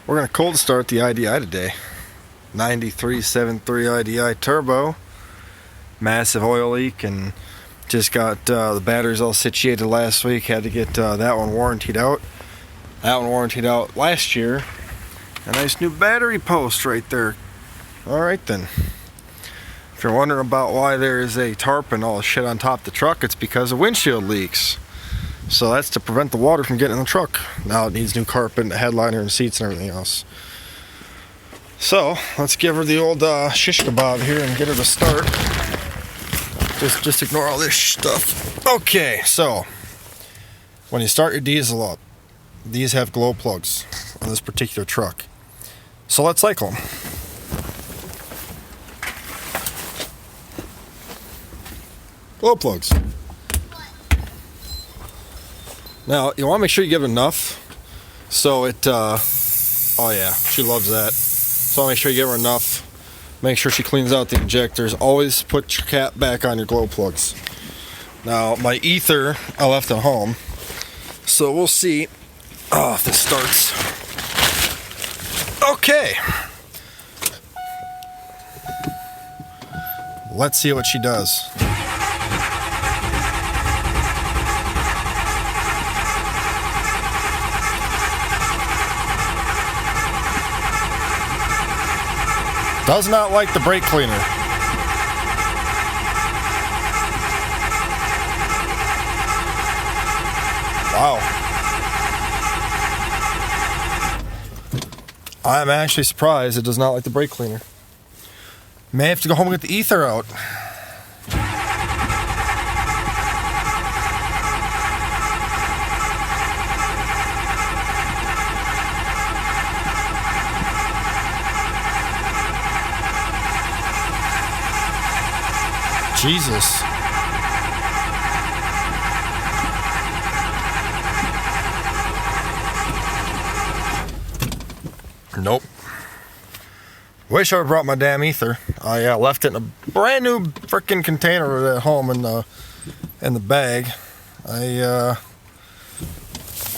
We're going to cold start the IDI today. 9373 IDI turbo. Massive oil leak, and just got the batteries all situated last week. Had to get that one warrantied out. That one warrantied out last year. A nice new battery post right there. Alright then. If you're wondering about why there is a tarp and all the shit on top of the truck, it's because of windshield leaks. So that's to prevent the water from getting in the truck. Now it needs new carpet, and headliner, and seats, and everything else. So let's give her the old shish kebab here and get her to start. Just ignore all this stuff. Okay, so when you start your diesel up, these have glow plugs on this particular truck. So let's cycle them. Glow plugs. Now, you want to make sure you give it enough. So it, oh yeah, she loves that. So make sure you give her enough. Make sure she cleans out the injectors. Always put your cap back on your glow plugs. Now, my ether, I left at home. So we'll see if this starts. Okay. Let's see what she does. Does not like the brake cleaner. Wow. I'm actually surprised it does not like the brake cleaner. May have to go home and get the ether out. Jesus. Nope. Wish I brought my damn ether. I left it in a brand new freaking container at home in the bag.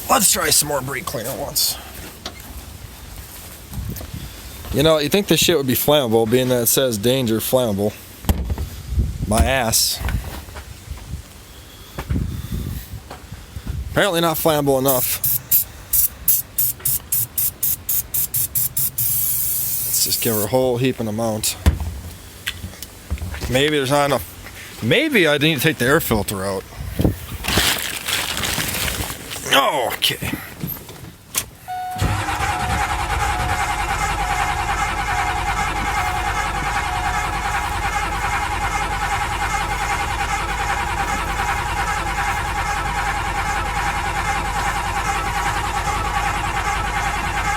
Let's try some more brake cleaner once. You know, you think this shit would be flammable, being that it says danger flammable. My ass. Apparently not flammable enough. Let's just give her a whole heaping amount. Maybe there's not enough. Maybe I need to take the air filter out. Oh, okay.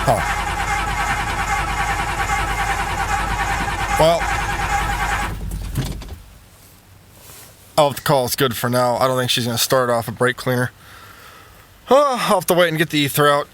Huh. Well, I'll have to call it's good for now. I don't think she's going to start off a brake cleaner. I'll have to wait and get the ether out.